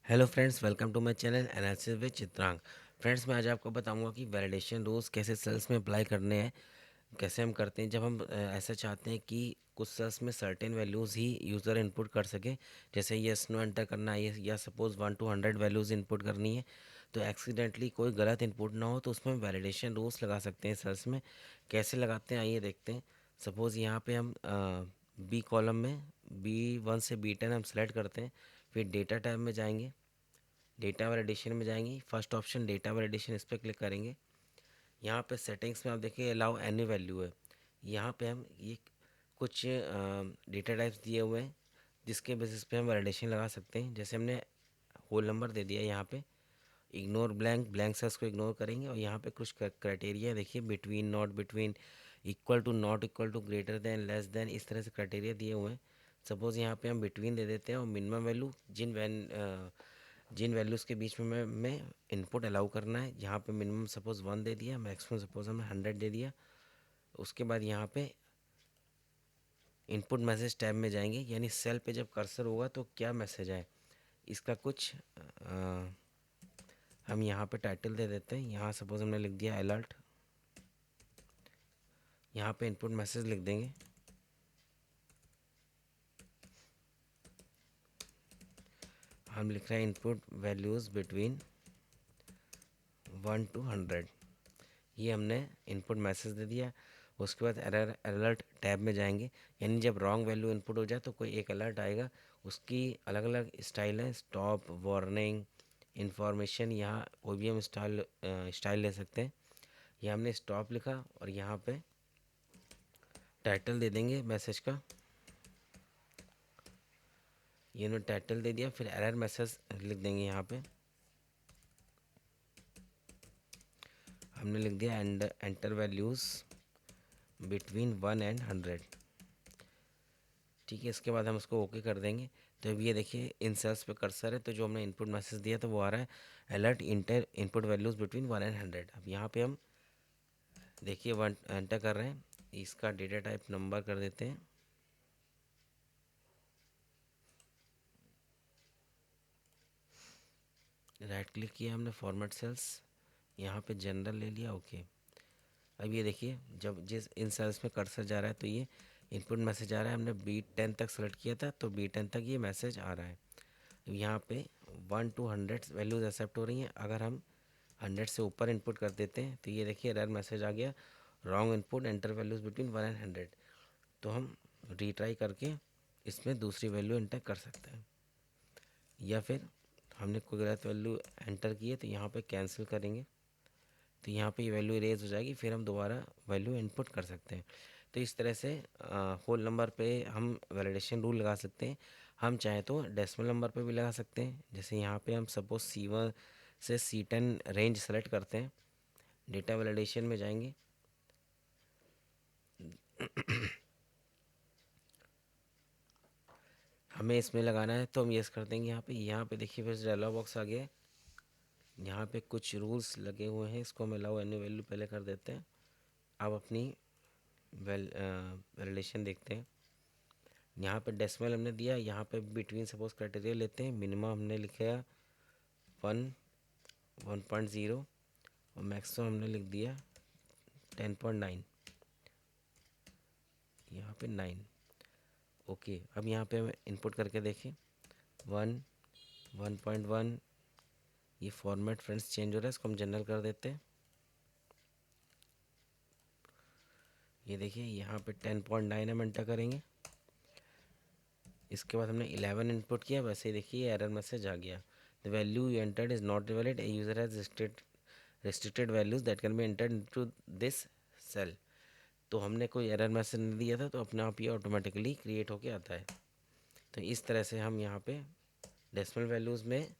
Hello friends, welcome to my channel analysis with Chitrang. Friends, मैं आज आपको बताऊंगा कि वैलिडेशन रूल्स कैसे सेल्स में अप्लाई करने हैं। कैसे हम करते हैं जब हम ऐसा चाहते हैं कि कुछ सेल्स में सर्टेन वैल्यूज़ ही यूज़र इनपुट कर सके। जैसे यस नो एंटर करना है या सपोज़ 1 to 100 वैल्यूज़ इनपुट करनी है, तो एक्सीडेंटली कोई गलत इनपुट ना हो, तो उसमें वैलिडेशन रूल्स लगा सकते हैं सेल्स में। कैसे लगाते हैं आइए देखते हैं। सपोज़ यहाँ पे हम बी कॉलम में B1 से B10 हम सेलेक्ट करते हैं। फिर डेटा टाइप में जाएंगे, डेटा वैलिडेशन में जाएंगे, फर्स्ट ऑप्शन डेटा वैलिडेशन, इस पर क्लिक करेंगे। यहाँ पे सेटिंग्स में आप देखिए अलाउ एनी वैल्यू है। यहाँ पे हम ये कुछ डेटा टाइप्स दिए हुए हैं जिसके बेसिस पे हम वैलिडेशन लगा सकते हैं। जैसे हमने होल नंबर दे दिया, यहाँ पे इग्नोर ब्लैंक, ब्लैंक सेल्स को इग्नोर करेंगे। और यहाँ पे कुछ क्राइटेरिया देखिए, between, not between, equal to, not equal to, greater than, less than, इस तरह से क्राइटेरिया दिए हुए हैं। सपोज़ यहाँ पे हम बिटवीन दे देते हैं और मिनिमम वैल्यू जिन वैल्यूज़ के बीच में मैं इनपुट अलाउ करना है। यहाँ पे मिनिमम सपोज़ 1 दे दिया, मैक्सिमम सपोज़ हमने 100 दे दिया। उसके बाद यहाँ पे इनपुट मैसेज टैब में जाएंगे, यानी सेल पे जब कर्सर होगा तो क्या मैसेज आए, इसका कुछ हम यहाँ पे टाइटल दे देते हैं। यहाँ सपोज़ हमने लिख दिया अलर्ट, यहाँ पे इनपुट मैसेज लिख देंगे। हम लिख रहे हैं इनपुट वैल्यूज़ बिटवीन 1 to 100। ये हमने इनपुट मैसेज दे दिया। उसके बाद एरर अलर्ट टैब में जाएंगे, यानी जब रॉन्ग वैल्यू इनपुट हो जाए तो कोई एक अलर्ट आएगा। उसकी अलग अलग स्टाइल है, स्टॉप, वार्निंग, इंफॉर्मेशन। यहाँ कोई भी हम स्टाइल ले सकते हैं। यहाँ हमने स्टॉप लिखा और यहाँ पे टाइटल दे देंगे मैसेज का। ये उन्होंने टाइटल दे दिया, फिर एरर मैसेज लिख देंगे। यहाँ पे हमने लिख दिया एंटर वैल्यूज़ बिटवीन 1 and 100। ठीक है, इसके बाद हम उसको ओके कर देंगे। तो अब ये देखिए इन सेल्स पे कर्सर है, तो जो हमने इनपुट मैसेज दिया तो वो आ रहा है alert inter input values between 1 and 100। अब यहाँ पे हम देखिए 1 एंटर कर रहे हैं, इसका डेटा टाइप नंबर कर देते हैं। राइट क्लिक किया हमने, फॉर्मेट सेल्स, यहाँ पे जनरल ले लिया, ओके। अब ये देखिए जब जिस इन सेल्स में कर्सर जा रहा है तो ये इनपुट मैसेज आ रहा है। हमने B10 तक सेलेक्ट किया था तो B10 तक ये मैसेज आ रहा है। यहाँ पे 1 to 100 वैल्यूज़ एक्सेप्ट हो रही हैं। अगर हम 100 से ऊपर इनपुट कर देते हैं तो ये देखिए एरर मैसेज आ गया, wrong input, enter values between 1 and 100। तो हम रीट्राई करके इसमें दूसरी वैल्यू एंटर कर सकते हैं। या फिर हमने कोई गलत वैल्यू एंटर की है तो यहाँ पे कैंसिल करेंगे, तो यहाँ पे ये वैल्यू इरेज हो जाएगी, फिर हम दोबारा वैल्यू इनपुट कर सकते हैं। तो इस तरह से होल नंबर पे हम वैलिडेशन रूल लगा सकते हैं। हम चाहें तो डेसिमल नंबर पे भी लगा सकते हैं। जैसे यहाँ पे हम सपोज C1 से C10 रेंज सेलेक्ट करते हैं, डेटा वैलिडेशन में जाएंगे। हमें इसमें लगाना है तो हम यस कर देंगे। यहाँ पे देखिए फिर डायलॉग बॉक्स आ गया है। यहाँ पे कुछ रूल्स लगे हुए हैं, इसको हम अलाउ एनी वैल्यू पहले कर देते हैं। अब अपनी वैलिडेशन देखते हैं। यहाँ पे डेसिमल हमने दिया, यहाँ पे बिटवीन सपोज क्राइटेरिया लेते हैं। मिनिमम हमने लिखा 1, 1.0 और मैक्सिमम हमने लिख दिया 10.9, यहाँ पे 9। ओके, अब यहाँ पे हम इनपुट करके देखें 1, 1.1। ये फॉर्मेट फ्रेंड्स चेंज हो रहा है, इसको हम जनरल कर देते हैं। ये देखिए यहाँ पे 10.9 हम एंटर करेंगे। इसके बाद हमने 11 इनपुट किया, वैसे ही देखिए एरर मैसेज आ गया, the value you entered is not valid, A user has restricted values that can be entered into this cell। तो हमने कोई एरर मैसेज नहीं दिया था, तो अपने आप ये ऑटोमेटिकली क्रिएट होके आता है। तो इस तरह से हम यहाँ पे डेसिमल वैल्यूज़ में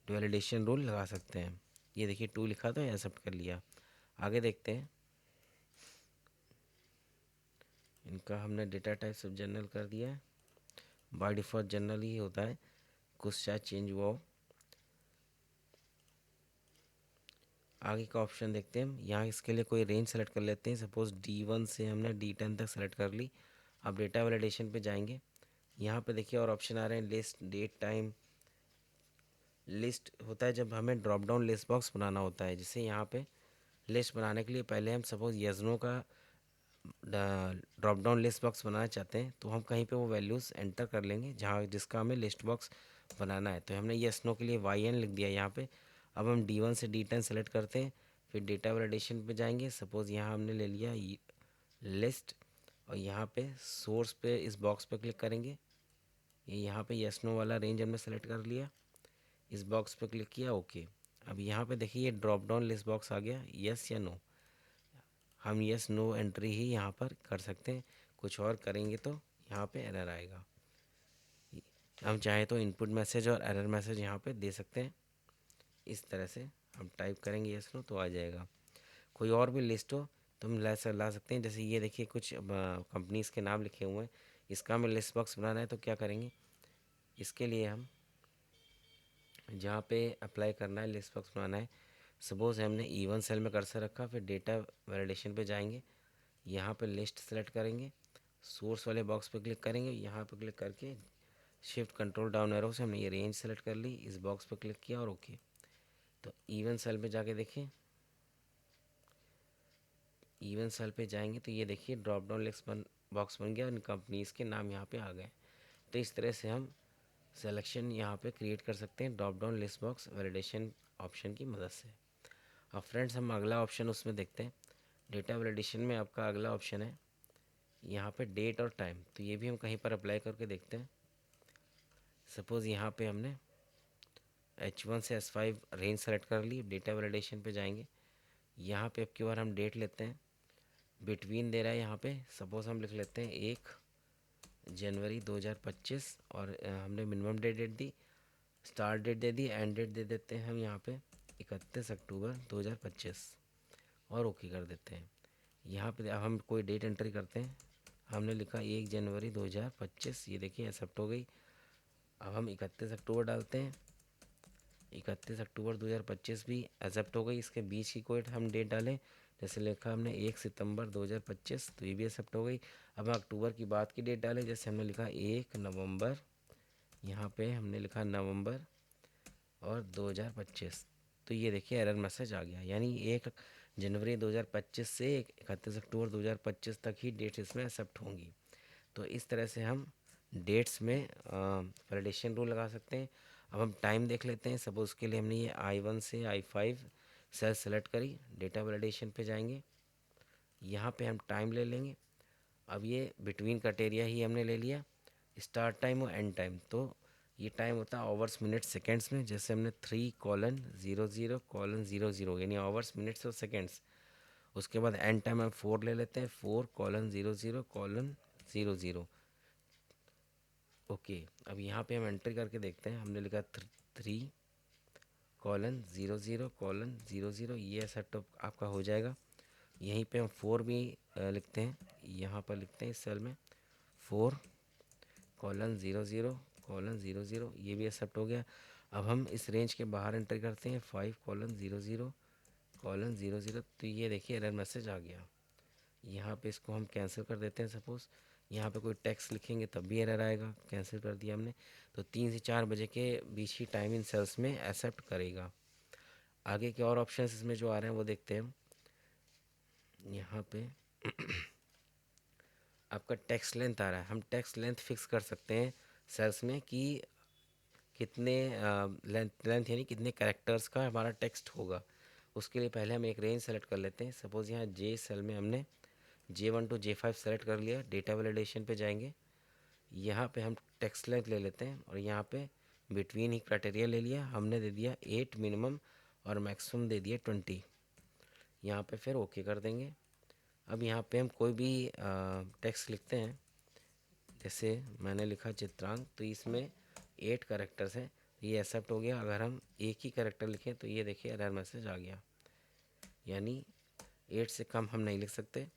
वैलिडेशन रूल लगा सकते हैं। ये देखिए 2 लिखा तो एक्सेप्ट कर लिया। आगे देखते हैं। इनका हमने डेटा टाइप सब जनरल कर दिया है, बाय डिफ़ॉल्ट जनरल ही होता है, कुछ शायद चेंज हुआ हो। आगे का ऑप्शन देखते हैं हम। यहाँ इसके लिए कोई रेंज सेलेक्ट कर लेते हैं। सपोज़ D1 से हमने D10 तक सेलेक्ट कर ली। अब डेटा वैलिडेशन पे जाएंगे, यहाँ पे देखिए और ऑप्शन आ रहे हैं, लिस्ट, डेट, टाइम। लिस्ट होता है जब हमें ड्रॉप डाउन लिस्ट बॉक्स बनाना होता है। जैसे यहाँ पे लिस्ट बनाने के लिए पहले हम सपोज़ यस नो का ड्रॉप डाउन लिस्ट बॉक्स बनाना चाहते हैं, तो हम कहीं पे वो वैल्यूज़ एंटर कर लेंगे जहाँ जिसका हमें लिस्ट बॉक्स बनाना है। तो हमने यस नो के लिए वाई एन लिख दिया यहाँ पे। अब हम D1 से D10 सेलेक्ट करते हैं, फिर डेटा वैलिडेशन पे जाएंगे। सपोज़ यहाँ हमने ले लिया लिस्ट, और यहाँ पे सोर्स पे इस बॉक्स पे क्लिक करेंगे। ये यहाँ पे यस नो वाला रेंज हमने सेलेक्ट कर लिया, इस बॉक्स पे क्लिक किया, ओके। अब यहाँ पे देखिए ये ड्रॉप डाउन लिस्ट बॉक्स आ गया, यस या नो। हम यस नो एंट्री ही यहाँ पर कर सकते हैं, कुछ और करेंगे तो यहाँ पे एरर आएगा। हम चाहें तो इनपुट मैसेज और एरर मैसेज यहाँ पे दे सकते हैं। इस तरह से हम टाइप करेंगे यस नो तो आ जाएगा। कोई और भी लिस्ट हो तो हम ला सकते हैं। जैसे ये देखिए कुछ कंपनीज़ के नाम लिखे हुए हैं, इसका हमें लिस्ट बॉक्स बनाना है तो क्या करेंगे, इसके लिए हम जहाँ पे अप्लाई करना है लिस्ट बॉक्स बनाना है, सपोज़ हमने E1 सेल में कर्सर रखा, फिर डेटा वैलिडेशन पे जाएंगे, यहाँ पे लिस्ट सेलेक्ट करेंगे, सोर्स वाले बॉक्स पे क्लिक करेंगे, यहाँ पे क्लिक करके शिफ्ट कंट्रोल डाउन एरो से हमने ये रेंज सेलेक्ट कर ली, इस बॉक्स पे क्लिक किया और ओके। तो इवन सेल पे जाके देखें, इवन सेल पे जाएंगे तो ये देखिए ड्रॉप डाउन लिस्ट बॉक्स बन गया और कंपनीज़ के नाम यहाँ पे आ गए। तो इस तरह से हम सिलेक्शन यहाँ पे क्रिएट कर सकते हैं drop down list box validation option की मदद से। अब फ्रेंड्स हम अगला ऑप्शन उसमें देखते हैं। डेटा वैलिडेशन में आपका अगला ऑप्शन है यहाँ पे डेट और टाइम। तो ये भी हम कहीं पर अप्लाई करके देखते हैं। सपोज़ यहाँ पे हमने H1 से S5 रेंज सेलेक्ट कर ली, डेटा वैलिडेशन पे जाएंगे, यहाँ पे अब की बार हम डेट लेते हैं, बिटवीन दे रहा है यहाँ पे। सपोज़ हम लिख लेते हैं 1 जनवरी 2025 और हमने मिनिमम डेट दी, स्टार्ट डेट दे दी, एंड डेट दे देते हैं हम यहाँ पे 31 अक्टूबर 2025 और ओके कर देते हैं। यहाँ पे अब हम कोई डेट एंट्री करते हैं, हमने लिखा 1 जनवरी 2025, ये देखिए एक्सेप्ट हो गई। अब हम 31 अक्टूबर डालते हैं, 31 अक्टूबर 2025 भी एक्सेप्ट हो गई। इसके बीच की कोई हम डेट डालें, जैसे लिखा हमने 1 सितंबर 2025, तो ये भी एक्सेप्ट हो गई। अब हम अक्टूबर की बाद की डेट डालें, जैसे हमने लिखा 1 नवंबर, यहाँ पे हमने लिखा नवंबर और 2025, तो ये देखिए एरर मैसेज आ गया। यानी 1 जनवरी 2025 से 31 अक्टूबर 2025 तक ही डेट्स इसमें एक्सेप्ट होंगी। तो इस तरह से हम डेट्स में वैलिडेशन रूल लगा सकते हैं। अब हम टाइम देख लेते हैं। सपोज़ के लिए हमने ये I1 से I5 सेल सेलेक्ट करी, डेटा वैलिडेशन पे जाएंगे, यहाँ पे हम टाइम ले लेंगे। अब ये बिटवीन क्राइटेरिया ही हमने ले लिया, स्टार्ट टाइम और एंड टाइम। तो ये टाइम होता है आवर्स मिनट सेकेंड्स में, जैसे हमने 3:00:00:00 यानी आवर्स मिनट्स और सेकेंड्स। उसके बाद एंड टाइम हम 4 ले लेते हैं, 4:00:00:00। ओके, अब यहाँ पे हम एंट्री करके देखते हैं। हमने लिखा 3:00:00:00, ये सेटअप आपका हो जाएगा। यहीं पे हम 4 भी लिखते हैं, यहाँ पर लिखते हैं इस सेल में 4:00:00:00, ये भी एक्सेप्ट हो गया। अब हम इस रेंज के बाहर एंट्री करते हैं 5:00:00:00, तो ये देखिए एरर मैसेज आ गया। यहाँ पे इसको हम कैंसिल कर देते हैं। सपोज़ यहाँ पे कोई टेक्स्ट लिखेंगे तब भी एरर आएगा, कैंसिल कर दिया हमने। तो 3 से 4 बजे के बीच ही टाइम इन सेल्स में एक्सेप्ट करेगा। आगे के और ऑप्शंस इसमें जो आ रहे हैं वो देखते हैं हम। यहाँ पे आपका टेक्स्ट लेंथ आ रहा है, हम टेक्स्ट लेंथ फिक्स कर सकते हैं सेल्स में कि कितने लेंथ यानी कितने कैरेक्टर्स का हमारा टेक्स्ट होगा। उसके लिए पहले हम एक रेंज सेलेक्ट कर लेते हैं। सपोज़ यहाँ J सेल में हमने J1 to J5 सेलेक्ट कर लिया, डेटा वैलिडेशन पे जाएंगे, यहाँ पे हम टेक्स्ट लेंथ ले लेते हैं और यहाँ पे बिटवीन ही क्राइटेरिया ले लिया, हमने दे दिया 8 मिनिमम और मैक्सिमम दे दिया 20। यहाँ पे फिर ओके कर देंगे। अब यहाँ पे हम कोई भी टेक्स्ट लिखते हैं, जैसे मैंने लिखा चित्रांग, तो इसमें 8 कैरेक्टर्स हैं, ये एक्सेप्ट हो गया। अगर हम एक ही कैरेक्टर लिखें तो ये देखिए एरर मैसेज आ गया, यानी 8 से कम हम नहीं लिख सकते।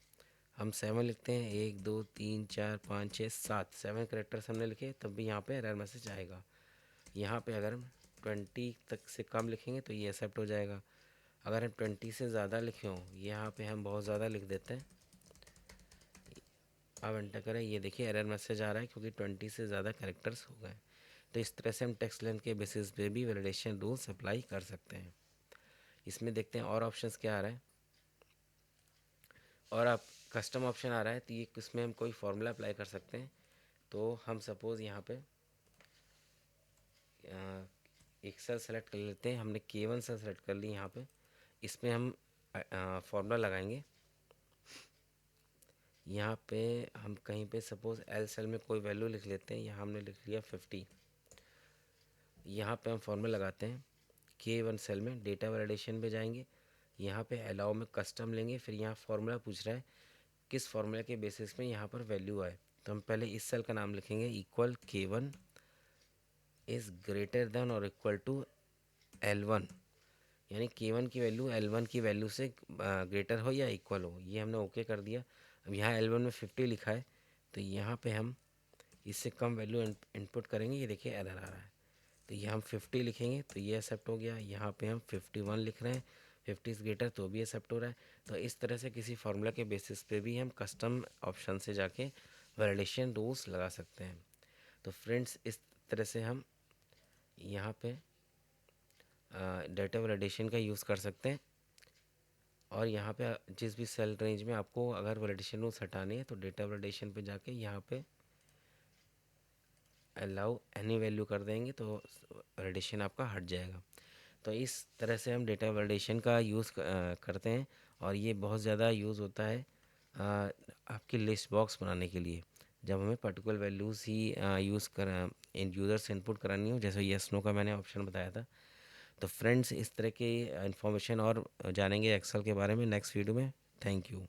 हम 7 लिखते हैं, 1 2 3 4 5 6 7, 7 कैरेक्टर्स हमने लिखे तब भी यहाँ पे एरर मैसेज आएगा। यहाँ पे अगर हम 20 तक से कम लिखेंगे तो ये एक्सेप्ट हो जाएगा। अगर हम 20 से ज़्यादा लिखे हों, यहाँ पे हम बहुत ज़्यादा लिख देते हैं, अब एंटर करें, ये देखिए एरर मैसेज आ रहा है क्योंकि 20 से ज़्यादा कैरेक्टर्स हो गए। तो इस तरह से हम टेक्स्ट लेंथ के बेसिस पे भी वैलिडेशन रूल्स अप्लाई कर सकते हैं। इसमें देखते हैं और ऑप्शंस क्या आ रहा है। और आप कस्टम ऑप्शन आ रहा है, तो ये इसमें हम कोई फार्मूला अप्लाई कर सकते हैं। तो हम सपोज़ यहाँ पे एक सेल सेलेक्ट कर लेते हैं। हमने K1 सेल सेलेक्ट कर ली यहाँ पे। इसमें हम फार्मूला लगाएंगे। यहाँ पे हम कहीं पे सपोज़ L सेल में कोई वैल्यू लिख लेते हैं। यहाँ हमने लिख लिया 50। यहाँ पे हम फार्मूला लगाते हैं। K1 सेल में डेटा वैलिडेशन पे जाएंगे। यहाँ पे अलाउ में कस्टम लेंगे। फिर यहाँ फार्मूला पूछ रहा है किस फार्मूला के बेसिस में यहाँ पर वैल्यू आए। तो हम पहले इस सेल का नाम लिखेंगे, equal K1 is greater than और इक्वल टू L1, यानी K1 की वैल्यू L1 की वैल्यू से ग्रेटर हो या इक्वल हो। ये हमने ओके कर दिया। अब यहाँ L1 में 50 लिखा है, तो यहाँ पे हम इससे कम वैल्यू इनपुट करेंगे। ये देखिए एरर आ रहा है, तो ये हम 50 लिखेंगे तो ये एक्सेप्ट हो गया। यहाँ पे हम 51 लिख रहे हैं, 50 इज़ ग्रेटर, तो भी एक्सेप्ट हो रहा है। तो इस तरह से किसी फार्मूला के बेसिस पे भी हम कस्टम ऑप्शन से जाके वैलिडेशन रूल्स लगा सकते हैं। तो फ्रेंड्स, इस तरह से हम यहाँ पे डेटा वैलिडेशन का यूज़ कर सकते हैं। और यहाँ पे जिस भी सेल रेंज में आपको अगर वैलिडेशन रूल्स हटाने हैं तो डेटा वैलिडेशन पे जाके यहाँ पे अलाउ एनी वैल्यू कर देंगे तो वैलिडेशन आपका हट जाएगा। तो इस तरह से हम डेटा वैलिडेशन का यूज़ करते हैं। और ये बहुत ज़्यादा यूज़ होता है आपकी लिस्ट बॉक्स बनाने के लिए, जब हमें पर्टिकुलर वैल्यूज़ ही यूज़ कर इन यूज़र से इनपुट करानी हो, जैसे येस नो का मैंने ऑप्शन बताया था। तो फ्रेंड्स, इस तरह के इन्फॉर्मेशन और जानेंगे एक्सेल के बारे में नेक्स्ट वीडियो में। Thank you.